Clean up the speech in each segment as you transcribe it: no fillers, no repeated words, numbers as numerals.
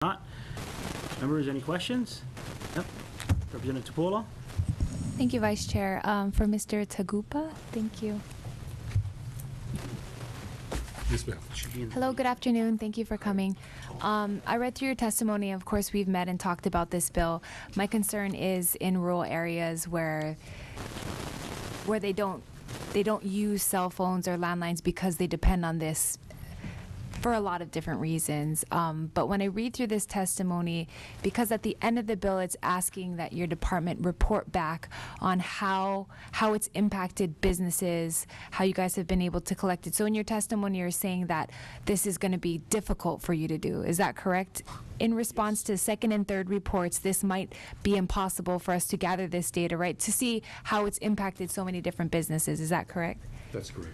Not. Members, any questions? Yep. Representative Tupola. Thank you, Vice Chair. For Mr. Tagupa, thank you. Yes, ma'am. Hello, good afternoon. Thank you for coming. I read through your testimony. Of course, we've met and talked about this bill. My concern is in rural areas where they don't use cell phones or landlines because they depend on this for a lot of different reasons. But when I read through this testimony, because at the end of the bill, it's asking that your department report back on how it's impacted businesses, how you guys have been able to collect it. So in your testimony, you're saying that this is going to be difficult for you to do. Is that correct? In response to second and third reports, this might be impossible for us to gather this data, right? To see how it's impacted so many different businesses. Is that correct? That's correct.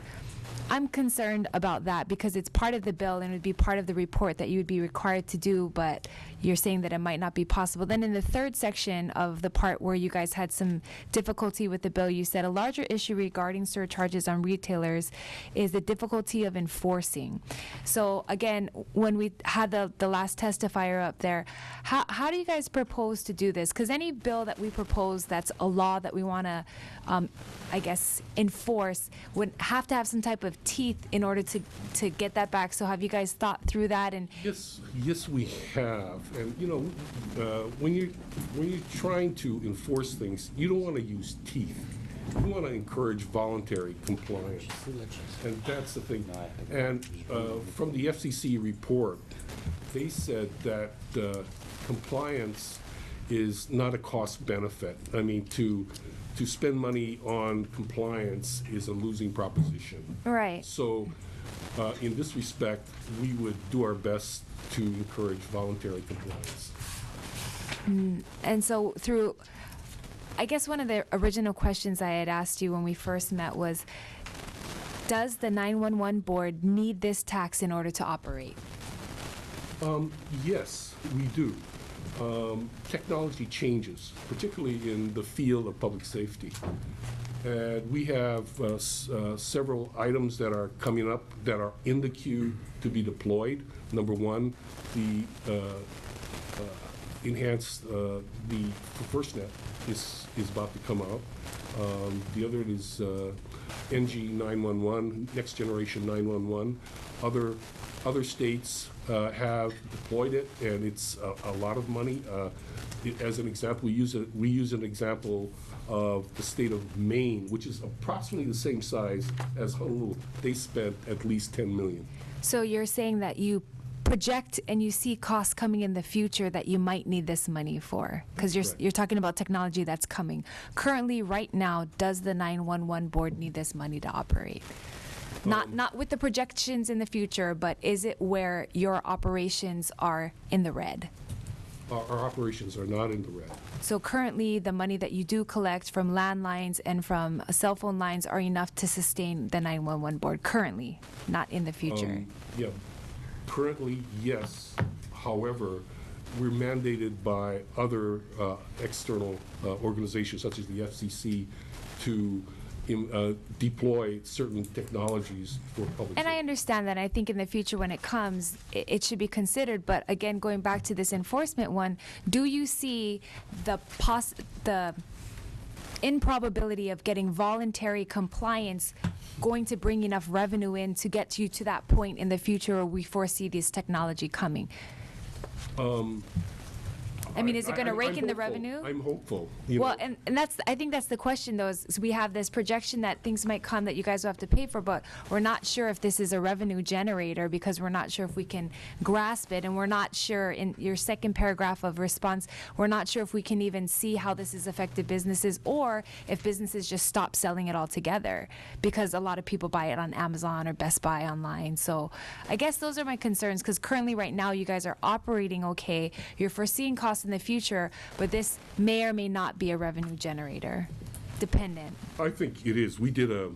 I'm concerned about that because it's part of the bill and it would be part of the report that you would be required to do, but you're saying that it might not be possible. Then in the third section of the part where you guys had some difficulty with the bill, you said a larger issue regarding surcharges on retailers is the difficulty of enforcing. So again, when we had the last testifier up there, how do you guys propose to do this? Because any bill that we propose that's a law that we want to, I guess, enforce would have to have some type of teeth in order to get that back. So have you guys thought through that? And Yes, we have. And you know, when you're trying to enforce things, you don't want to use teeth. You want to encourage voluntary compliance, and that's the thing. And from the FCC report, they said that compliance is not a cost benefit. I mean, to spend money on compliance is a losing proposition. right. So in this respect, we would do our best to encourage voluntary compliance. And so through, I guess one of the original questions I had asked you when we first met was, does the 911 board need this tax in order to operate? Yes, we do. Technology changes, particularly in the field of public safety. And we have several items that are coming up that are in the queue to be deployed. Number one, the enhanced, the FirstNet is about to come out. The other is NG 911, Next Generation 911. Other states have deployed it, and it's a lot of money. As an example, we use an example of the state of Maine, which is approximately the same size as Honolulu. They spent at least $10 million. So you're saying that you project and you see costs coming in the future that you might need this money for, because you're talking about technology that's coming. Currently, right now, does the 911 board need this money to operate? Not with the projections in the future, but is it where your operations are in the red? Our operations are not in the red. So currently, the money that you do collect from landlines and from cell phone lines are enough to sustain the 911 board currently, not in the future. Yeah, currently, yes. However, we're mandated by other external organizations, such as the FCC, to deploy certain technologies for public And safety. I understand that. I think in the future when it comes, it should be considered. But again, going back to this enforcement one, do you see the improbability of getting voluntary compliance going to bring enough revenue in to get you to that point in the future where we foresee this technology coming? I mean, is it going to rake in the revenue? I'm hopeful. Well, and that's, I think that's the question, though, is we have this projection that things might come that you guys will have to pay for, but we're not sure if this is a revenue generator because we're not sure if we can grasp it, and we're not sure, in your second paragraph of response, we're not sure if we can even see how this has affected businesses or if businesses just stop selling it altogether because a lot of people buy it on Amazon or Best Buy online. So I guess those are my concerns, because currently right now you guys are operating okay, you're foreseeing costs in the future, but this may or may not be a revenue generator, dependent. I think it is. We did a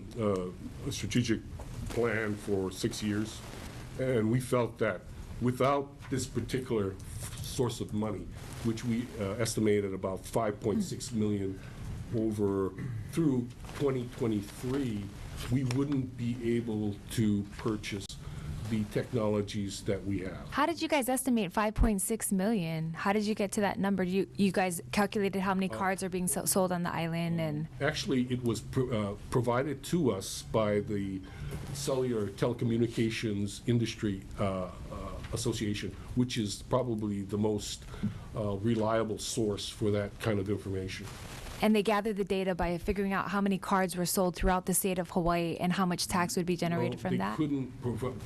strategic plan for 6 years, and we felt that without this particular source of money, which we estimated about $5.6 million through 2023, we wouldn't be able to purchase the technologies that we have. How did you guys estimate 5.6 million? How did you get to that number? You guys calculated how many cards are being sold on the island, and Actually, it was provided to us by the Cellular Telecommunications Industry Association, which is probably the most reliable source for that kind of information. and they gathered the data by figuring out how many cards were sold throughout the state of Hawaii and how much tax would be generated Well, from that?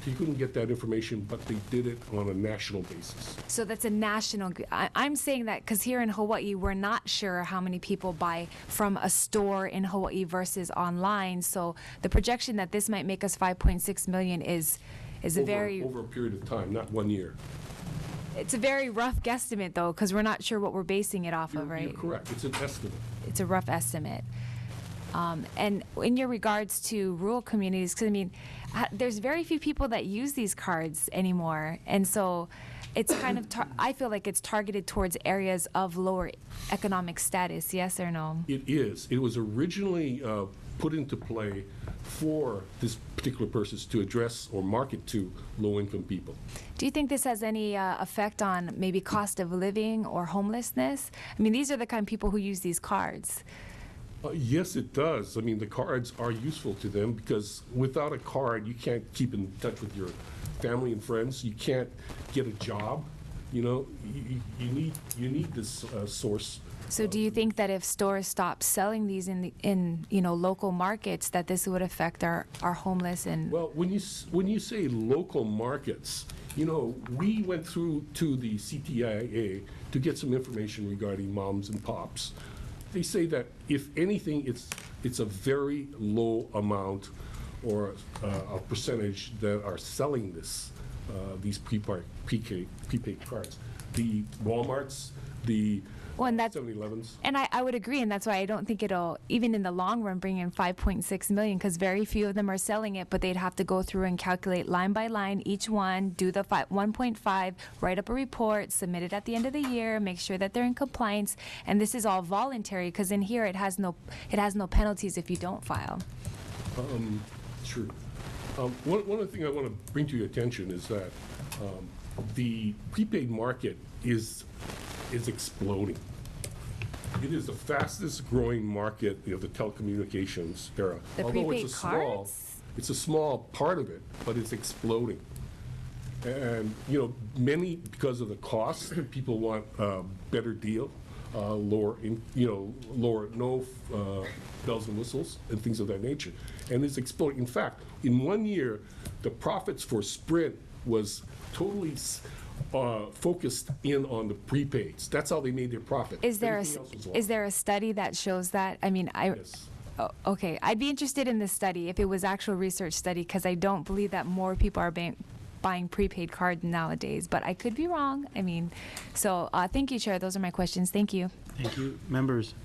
He couldn't get that information, but they did it on a national basis. So that's a national. I'm saying that because here in Hawaii, we're not sure how many people buy from a store in Hawaii versus online. So the projection that this might make us 5.6 million is a very. Over a period of time, not 1 year. It's a very rough guesstimate, though, because we're not sure what we're basing it off of, right? You're correct. It's an estimate. It's a rough estimate. And in your regards to rural communities, because I mean, there's very few people that use these cards anymore, and so it's kind of I feel like it's targeted towards areas of lower economic status. Yes or no? It is. It was originally put into play for this particular purpose to address or market to low-income people. Do you think this has any effect on maybe cost of living or homelessness? I mean, these are the kind of people who use these cards. Yes, it does. I mean, the cards are useful to them because without a card, you can't keep in touch with your family and friends. You can't get a job. You know, you need this source. So do you think that if stores stop selling these in local markets, that this would affect our homeless and? Well, when you say local markets, you know, we went through to the CTIA to get some information regarding moms and pops. They say that if anything, it's a very low amount or a percentage that are selling these prepaid cards. The Walmarts, the 7-Elevens. And I would agree, and that's why I don't think it'll, even in the long run, bring in 5.6 million, because very few of them are selling it, but they'd have to go through and calculate line by line each one, do the 1.5, write up a report, submit it at the end of the year, make sure that they're in compliance, and this is all voluntary, because in here it has no penalties if you don't file. True. One other thing I want to bring to your attention is that the prepaid market is exploding. It is the fastest growing market of the telecommunications era. The Although prepaid cards? It's a small part of it, but it's exploding. And, you know, many, because of the cost, people want a better deal, lower no bells and whistles and things of that nature. And it's exploding. In fact, in 1 year, the profits for Sprint was totally focused in on the prepaids. That's how they made their profit. Is there a study that shows that? I mean, Yes. Oh, okay. I'd be interested in this study if it was actual research study, because I don't believe that more people are buying prepaid cards nowadays, but I could be wrong. I mean, so thank you, Chair. Those are my questions. Thank you. Thank you. Members.